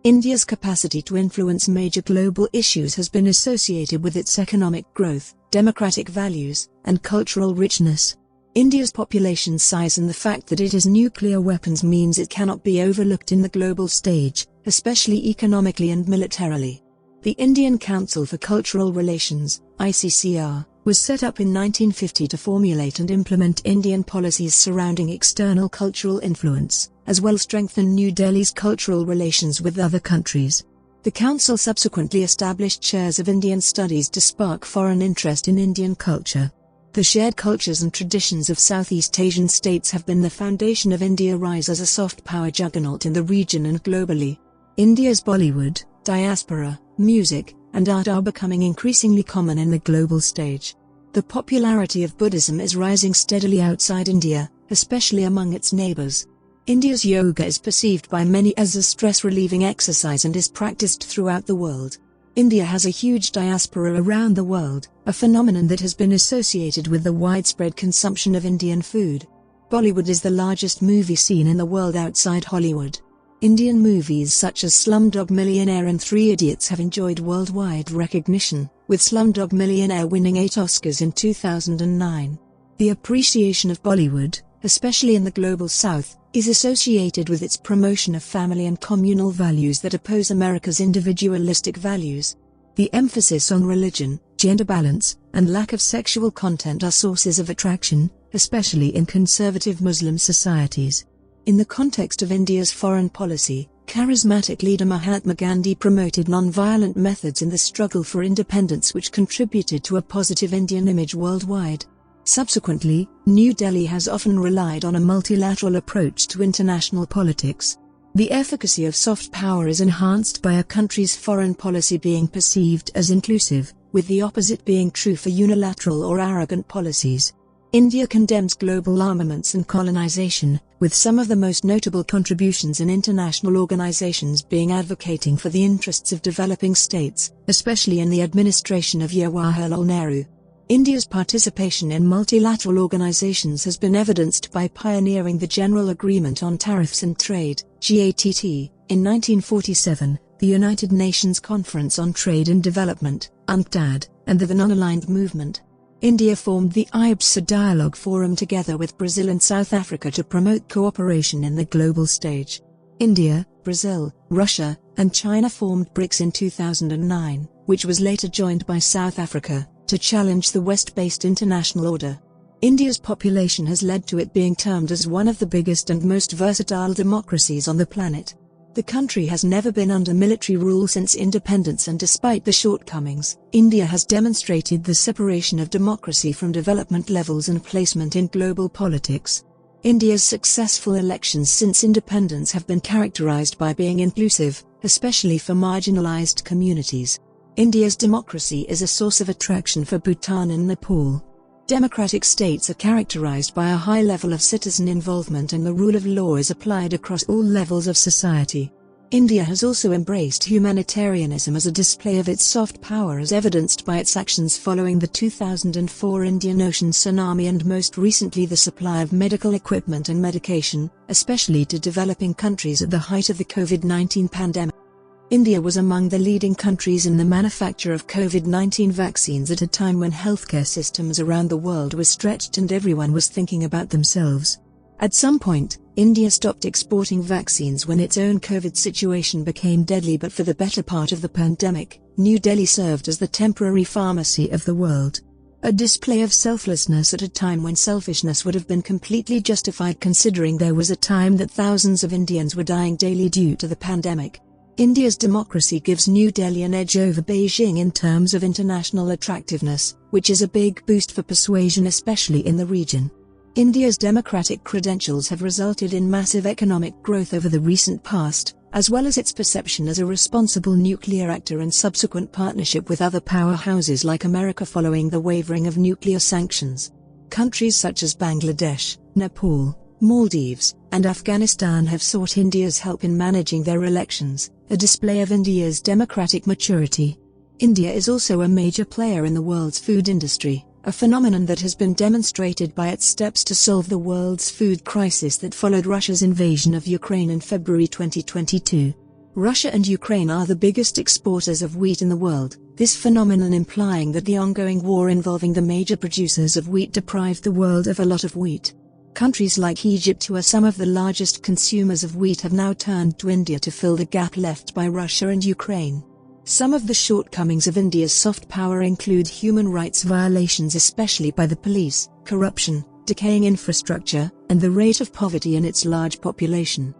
India's capacity to influence major global issues has been associated with its economic growth, democratic values, and cultural richness. India's population size and the fact that it has nuclear weapons means it cannot be overlooked in the global stage, especially economically and militarily. The Indian Council for Cultural Relations, ICCR, was set up in 1950 to formulate and implement Indian policies surrounding external cultural influence, as well as strengthen New Delhi's cultural relations with other countries. The Council subsequently established chairs of Indian studies to spark foreign interest in Indian culture. The shared cultures and traditions of Southeast Asian states have been the foundation of India's rise as a soft power juggernaut in the region and globally. India's Bollywood, diaspora, music, and art are becoming increasingly common in the global stage. The popularity of Buddhism is rising steadily outside India, especially among its neighbors. India's yoga is perceived by many as a stress-relieving exercise and is practiced throughout the world. India has a huge diaspora around the world, a phenomenon that has been associated with the widespread consumption of Indian food. Bollywood is the largest movie scene in the world outside Hollywood. Indian movies such as Slumdog Millionaire and Three Idiots have enjoyed worldwide recognition, with Slumdog Millionaire winning 8 Oscars in 2009. The appreciation of Bollywood, especially in the global south, is associated with its promotion of family and communal values that oppose America's individualistic values. The emphasis on religion, gender balance, and lack of sexual content are sources of attraction, especially in conservative Muslim societies. In the context of India's foreign policy, charismatic leader Mahatma Gandhi promoted non-violent methods in the struggle for independence, which contributed to a positive Indian image worldwide. Subsequently, New Delhi has often relied on a multilateral approach to international politics. The efficacy of soft power is enhanced by a country's foreign policy being perceived as inclusive, with the opposite being true for unilateral or arrogant policies. India condemns global armaments and colonization, with some of the most notable contributions in international organizations being advocating for the interests of developing states, especially in the administration of Jawaharlal Nehru. India's participation in multilateral organizations has been evidenced by pioneering the General Agreement on Tariffs and Trade, GATT, in 1947, the United Nations Conference on Trade and Development, UNCTAD, and the Non-Aligned Movement. India formed the IBSA Dialogue Forum together with Brazil and South Africa to promote cooperation in the global stage. India, Brazil, Russia, and China formed BRICS in 2009, which was later joined by South Africa, to challenge the West-based international order. India's population has led to it being termed as one of the biggest and most versatile democracies on the planet. The country has never been under military rule since independence, and despite the shortcomings, India has demonstrated the separation of democracy from development levels and placement in global politics. India's successful elections since independence have been characterized by being inclusive, especially for marginalized communities. India's democracy is a source of attraction for Bhutan and Nepal. Democratic states are characterized by a high level of citizen involvement, and the rule of law is applied across all levels of society. India has also embraced humanitarianism as a display of its soft power, as evidenced by its actions following the 2004 Indian Ocean tsunami and most recently the supply of medical equipment and medication, especially to developing countries at the height of the COVID-19 pandemic. India was among the leading countries in the manufacture of COVID-19 vaccines at a time when healthcare systems around the world were stretched and everyone was thinking about themselves. At some point, India stopped exporting vaccines when its own COVID situation became deadly, but for the better part of the pandemic, New Delhi served as the temporary pharmacy of the world. A display of selflessness at a time when selfishness would have been completely justified, considering there was a time that thousands of Indians were dying daily due to the pandemic. India's democracy gives New Delhi an edge over Beijing in terms of international attractiveness, which is a big boost for persuasion, especially in the region. India's democratic credentials have resulted in massive economic growth over the recent past, as well as its perception as a responsible nuclear actor and subsequent partnership with other powerhouses like America following the wavering of nuclear sanctions. Countries such as Bangladesh, Nepal, Maldives, and Afghanistan have sought India's help in managing their elections, a display of India's democratic maturity. India is also a major player in the world's food industry, a phenomenon that has been demonstrated by its steps to solve the world's food crisis that followed Russia's invasion of Ukraine in February 2022. Russia and Ukraine are the biggest exporters of wheat in the world, this phenomenon implying that the ongoing war involving the major producers of wheat deprived the world of a lot of wheat. Countries like Egypt, who are some of the largest consumers of wheat, have now turned to India to fill the gap left by Russia and Ukraine. Some of the shortcomings of India's soft power include human rights violations, especially by the police, corruption, decaying infrastructure, and the rate of poverty in its large population.